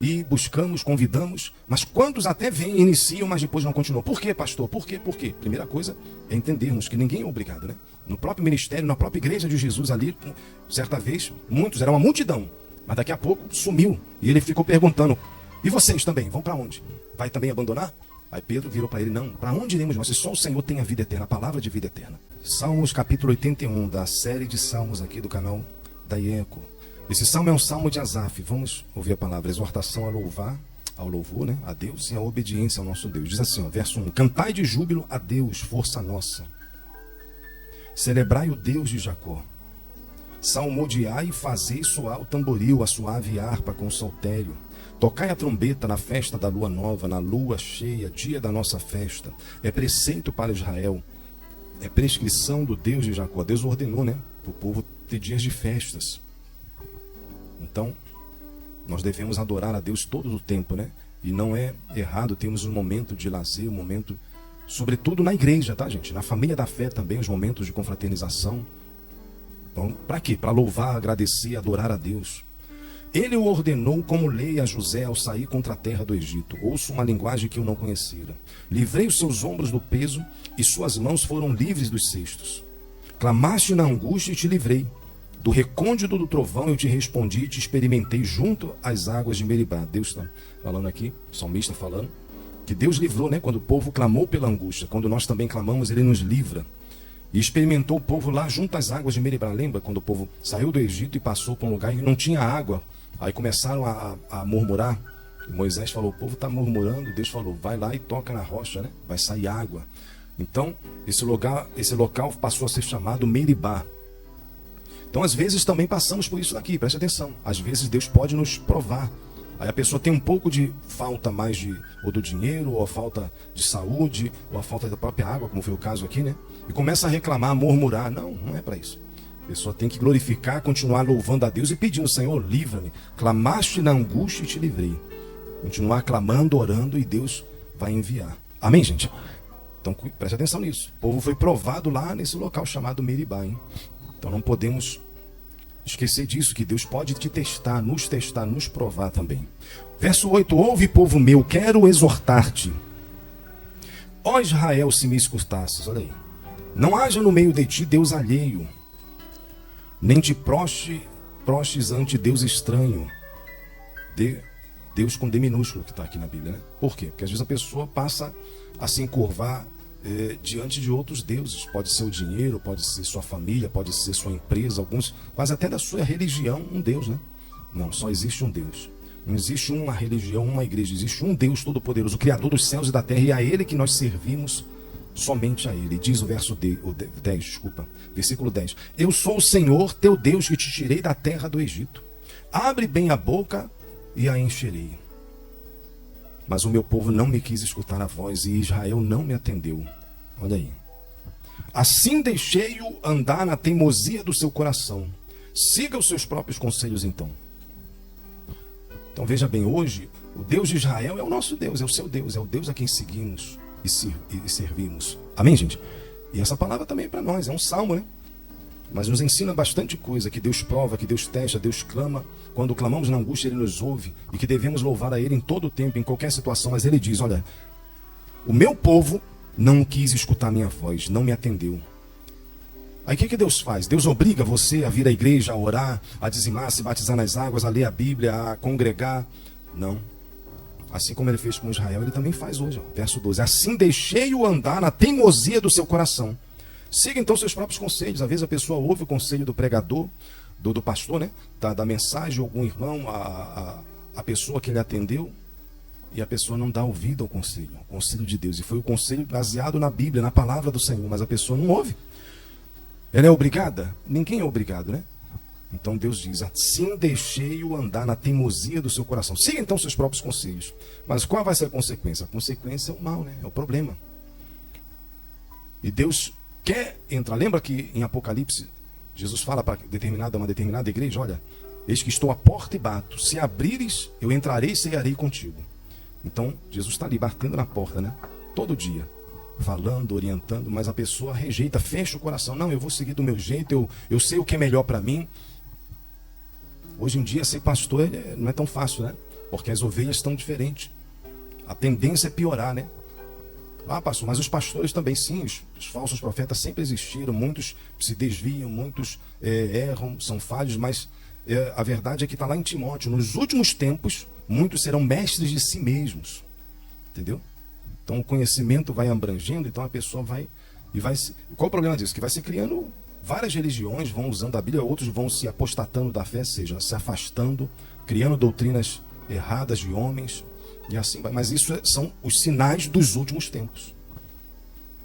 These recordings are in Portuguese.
e buscamos, convidamos, mas quantos até vêm, iniciam, mas depois não continuam? Por quê, pastor? Por quê? Por quê? Primeira coisa é entendermos que ninguém é obrigado, né? No próprio ministério, na própria igreja de Jesus ali, certa vez, muitos, era uma multidão, mas daqui a pouco sumiu. E ele ficou perguntando, e vocês também, vão para onde? Vai também abandonar? Aí Pedro virou para ele, não, para onde iremos nós? Se só o Senhor tem a vida eterna, a palavra de vida eterna. Salmos capítulo 81, da série de salmos aqui do canal da IECO. Esse salmo é um salmo de Asaf. Vamos ouvir a palavra, exortação a louvar, ao louvor, né, a Deus e a obediência ao nosso Deus. Diz assim, ó, verso 1, cantai de júbilo a Deus, força nossa. Celebrai o Deus de Jacó. Salmodiai e fazei soar o tamboril, a suave harpa com o saltério. Tocai a trombeta na festa da lua nova, na lua cheia, dia da nossa festa. É preceito para Israel, é prescrição do Deus de Jacó. Deus ordenou, né, para o povo ter dias de festas. Então, nós devemos adorar a Deus todo o tempo, né? E não é errado termos um momento de lazer, um momento, sobretudo na igreja, tá, gente? Na família da fé também, os momentos de confraternização. Então, para quê? Para louvar, agradecer, adorar a Deus. Ele o ordenou como lei a José ao sair contra a terra do Egito. Ouço uma linguagem que eu não conhecera. Livrei os seus ombros do peso e suas mãos foram livres dos cestos. Clamaste na angústia e te livrei. Do recôndito do trovão eu te respondi e te experimentei junto às águas de Meribá. Deus está falando aqui, o salmista falando, que Deus livrou, né? Quando o povo clamou pela angústia. Quando nós também clamamos, Ele nos livra. E experimentou o povo lá junto às águas de Meribá. Lembra quando o povo saiu do Egito e passou por um lugar e não tinha água? Aí começaram a murmurar. E Moisés falou, o povo está murmurando. Deus falou, vai lá e toca na rocha, né? Vai sair água. Então, esse local passou a ser chamado Meribá. Então, às vezes, também passamos por isso daqui, preste atenção. Às vezes, Deus pode nos provar. Aí a pessoa tem um pouco de falta mais ou do dinheiro, ou a falta de saúde, ou a falta da própria água, como foi o caso aqui, né? E começa a reclamar, a murmurar. Não, não é para isso. A pessoa tem que glorificar, continuar louvando a Deus e pedindo, Senhor, livra-me. Clamaste na angústia e te livrei. Continuar clamando, orando e Deus vai enviar. Amém, gente? Então, preste atenção nisso. O povo foi provado lá nesse local chamado Meribá, hein? Então não podemos esquecer disso, que Deus pode te testar, nos provar também. Verso 8, ouve, povo meu, quero exortar-te. Ó Israel, se me escutasses, olha aí. Não haja no meio de ti Deus alheio, nem te prostes ante Deus estranho. Deus com D minúsculo que está aqui na Bíblia, né? Por quê? Porque às vezes a pessoa passa a se encurvar diante de outros deuses. Pode ser o dinheiro, pode ser sua família, pode ser sua empresa, alguns, quase até da sua religião, um Deus, né? Não, só existe um Deus. Não existe uma religião, uma igreja, existe um Deus todo-poderoso, o Criador dos céus e da terra, e a Ele que nós servimos, somente a Ele. Diz o verso 10, versículo 10. Eu sou o Senhor, teu Deus, que te tirei da terra do Egito. Abre bem a boca e a encherei. Mas o meu povo não me quis escutar a voz e Israel não me atendeu. Olha aí. Assim deixei-o andar na teimosia do seu coração. Siga os seus próprios conselhos então. Então veja bem, hoje o Deus de Israel é o nosso Deus, é o seu Deus, é o Deus a quem seguimos e servimos. Amém, gente? E essa palavra também é para nós, é um salmo, né? Mas nos ensina bastante coisa, que Deus prova, que Deus testa, Deus clama. Quando clamamos na angústia, Ele nos ouve. E que devemos louvar a Ele em todo o tempo, em qualquer situação. Mas Ele diz, olha, o meu povo não quis escutar minha voz, não me atendeu. Aí o que Deus faz? Deus obriga você a vir à igreja, a orar, a dizimar, a se batizar nas águas, a ler a Bíblia, a congregar. Não. Assim como Ele fez com Israel, Ele também faz hoje. Ó, verso 12. Assim deixei-o andar na teimosia do seu coração. Siga então seus próprios conselhos. Às vezes a pessoa ouve o conselho do pregador, do pastor, né? Da mensagem, algum irmão, a pessoa que ele atendeu, e a pessoa não dá ouvido ao conselho de Deus. E foi o conselho baseado na Bíblia, na palavra do Senhor, mas a pessoa não ouve. Ela é obrigada? Ninguém é obrigado, né? Então Deus diz, assim deixei-o andar na teimosia do seu coração. Siga então seus próprios conselhos. Mas qual vai ser a consequência? A consequência é o mal, né? É o problema. E Deus quer entrar. Lembra que em Apocalipse Jesus fala para uma determinada igreja, olha, eis que estou à porta e bato, se abrires eu entrarei e cearei contigo. Então Jesus está ali batendo na porta, né? Todo dia, falando, orientando, mas a pessoa rejeita, fecha o coração. Não, eu vou seguir do meu jeito, eu sei o que é melhor para mim. Hoje em dia ser pastor não é tão fácil, né? porque as ovelhas estão diferentes. A tendência é piorar, né? Ah, pastor, mas os pastores também, sim, os falsos profetas sempre existiram, muitos se desviam, muitos erram, são falhos, mas a verdade é que está lá em Timóteo, nos últimos tempos, muitos serão mestres de si mesmos, entendeu? Então o conhecimento vai abrangendo, então a pessoa vai... Qual o problema disso? Que vai se criando várias religiões, vão usando a Bíblia, outros vão se apostatando da fé, ou seja, se afastando, criando doutrinas erradas de homens, e assim vai. Mas isso são os sinais dos últimos tempos.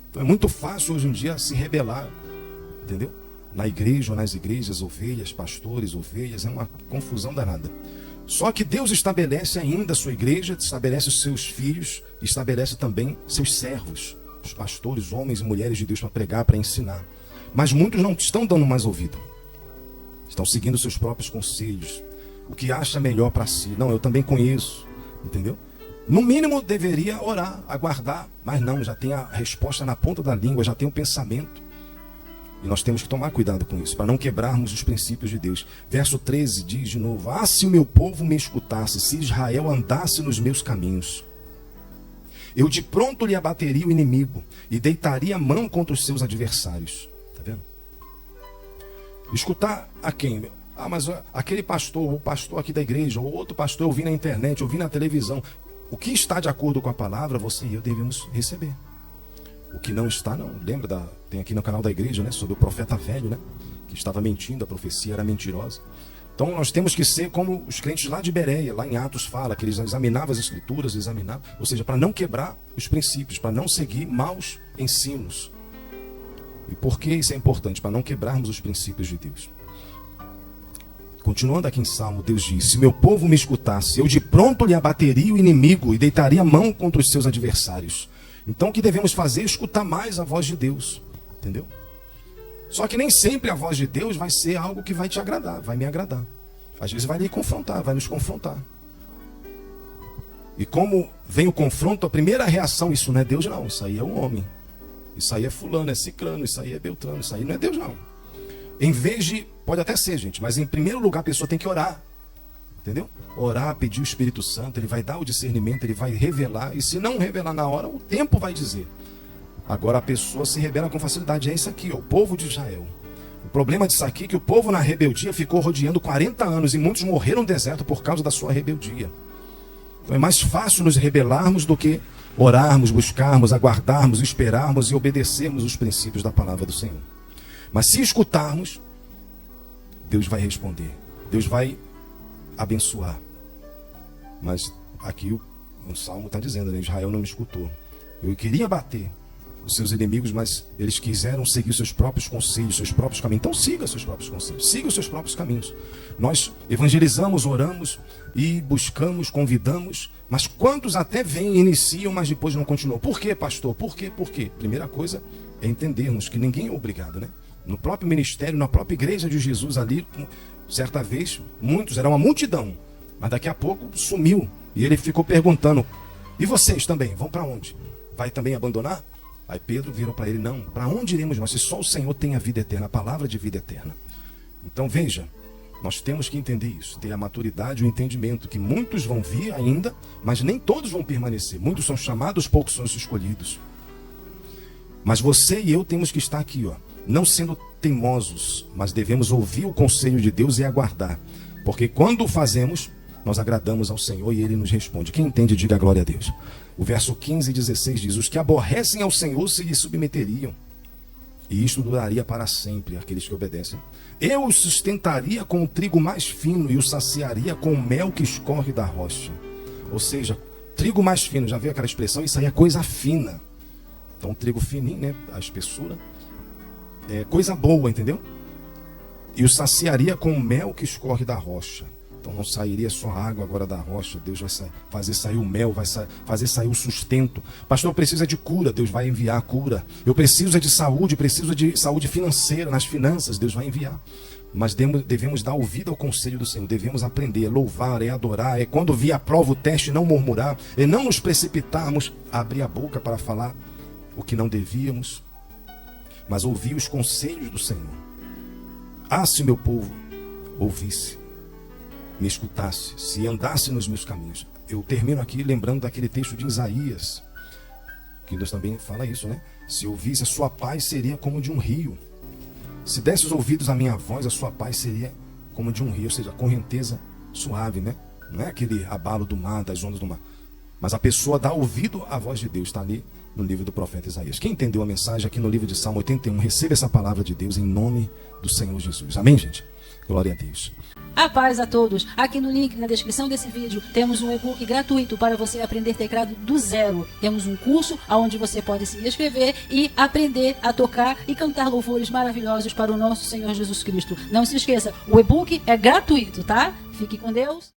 Então é muito fácil hoje em dia se rebelar, entendeu? Na igreja ou nas igrejas, ovelhas, pastores, ovelhas, é uma confusão danada. Só que Deus estabelece ainda a sua igreja, estabelece os seus filhos, estabelece também seus servos, os pastores, homens e mulheres de Deus para pregar, para ensinar. Mas muitos não estão dando mais ouvido. Estão seguindo seus próprios conselhos, o que acha melhor para si. Não, eu também conheço, entendeu? No mínimo deveria orar, aguardar, mas não, já tem a resposta na ponta da língua, já tem o pensamento. E nós temos que tomar cuidado com isso, para não quebrarmos os princípios de Deus. Verso 13 diz de novo: ah, se o meu povo me escutasse, se Israel andasse nos meus caminhos, eu de pronto lhe abateria o inimigo e deitaria a mão contra os seus adversários. Está vendo? Escutar a quem? Ah, mas aquele pastor, o pastor aqui da igreja, ou outro pastor eu vi na internet, eu vi na televisão. O que está de acordo com a palavra, você e eu devemos receber. O que não está, não. Lembra, tem aqui no canal da igreja, né, sobre o profeta velho, né, que estava mentindo, a profecia era mentirosa. Então nós temos que ser como os crentes lá de Bereia, lá em Atos fala, que eles examinavam as escrituras, ou seja, para não quebrar os princípios, para não seguir maus ensinos. E por que isso é importante? Para não quebrarmos os princípios de Deus. Continuando aqui em Salmo, Deus diz: se meu povo me escutasse, eu de pronto lhe abateria o inimigo e deitaria a mão contra os seus adversários. Então o que devemos fazer é escutar mais a voz de Deus, entendeu? Só que nem sempre a voz de Deus vai ser algo que vai te agradar, vai me agradar. Às vezes vai lhe confrontar, vai nos confrontar. E como vem o confronto, a primeira reação: isso não é Deus não, isso aí é um homem. Isso aí é fulano, é ciclano, isso aí é beltrano, isso aí não é Deus não. Em vez de, pode até ser, gente, mas em primeiro lugar a pessoa tem que orar. Entendeu? Orar, pedir o Espírito Santo, ele vai dar o discernimento, ele vai revelar. E se não revelar na hora, o tempo vai dizer. Agora a pessoa se rebela com facilidade. É isso aqui, ó, o povo de Israel. O problema disso aqui é que o povo na rebeldia ficou rodeando 40 anos e muitos morreram no deserto por causa da sua rebeldia. Então é mais fácil nos rebelarmos do que orarmos, buscarmos, aguardarmos, esperarmos e obedecermos os princípios da palavra do Senhor. Mas se escutarmos, Deus vai responder. Deus vai abençoar. Mas aqui o Salmo está dizendo, né? Israel não me escutou. Eu queria bater os seus inimigos, mas eles quiseram seguir seus próprios conselhos, seus próprios caminhos. Então siga seus próprios conselhos, siga os seus próprios caminhos. Nós evangelizamos, oramos e buscamos, convidamos, mas quantos até vêm, iniciam, mas depois não continuam? Por quê, pastor? Por quê? Por quê? Primeira coisa é entendermos que ninguém é obrigado, né? No próprio ministério, na própria igreja de Jesus ali, certa vez, muitos, era uma multidão, mas daqui a pouco sumiu. E ele ficou perguntando: e vocês também, vão para onde? Vai também abandonar? Aí Pedro virou para ele: não, para onde iremos nós? Se só o Senhor tem a vida eterna, a palavra de vida eterna. Então veja, nós temos que entender isso, ter a maturidade e o entendimento, que muitos vão vir ainda, mas nem todos vão permanecer. Muitos são chamados, poucos são os escolhidos. Mas você e eu temos que estar aqui, ó, não sendo teimosos, mas devemos ouvir o conselho de Deus e aguardar. Porque quando o fazemos, nós agradamos ao Senhor e Ele nos responde. Quem entende, diga glória a Deus. O verso 15 e 16 diz: os que aborrecem ao Senhor se lhe submeteriam, e isto duraria para sempre, aqueles que obedecem. Eu os sustentaria com o trigo mais fino e os saciaria com o mel que escorre da rocha. Ou seja, trigo mais fino, já viu aquela expressão? Isso aí é coisa fina. Então trigo fininho, né? A espessura. É coisa boa, entendeu? E o saciaria com o mel que escorre da rocha. Então não sairia só a água agora da rocha. Deus vai fazer sair o mel, vai fazer sair o sustento. Pastor, eu preciso de cura, Deus vai enviar a cura. Eu preciso de saúde financeira, nas finanças, Deus vai enviar. Mas devemos dar ouvido ao conselho do Senhor. Devemos aprender, louvar, adorar. É quando vir a prova, o teste, não murmurar. É não nos precipitarmos, abrir a boca para falar o que não devíamos, mas ouvir os conselhos do Senhor. Ah, se o meu povo ouvisse me escutasse, se andasse nos meus caminhos. Eu termino aqui lembrando daquele texto de Isaías, que Deus também fala isso, né? Se ouvisse, a sua paz seria como de um rio. Se desse os ouvidos à minha voz, a sua paz seria como de um rio, ou seja, a correnteza suave, né? Não é aquele abalo do mar, das ondas do mar. Mas a pessoa dá ouvido à voz de Deus, está ali no livro do profeta Isaías. Quem entendeu a mensagem aqui no livro de Salmo 81, receba essa palavra de Deus em nome do Senhor Jesus. Amém, gente? Glória a Deus. A paz a todos. Aqui no link na descrição desse vídeo temos um e-book gratuito para você aprender teclado do zero. Temos um curso onde você pode se inscrever e aprender a tocar e cantar louvores maravilhosos para o nosso Senhor Jesus Cristo. Não se esqueça, o e-book é gratuito, tá? Fique com Deus.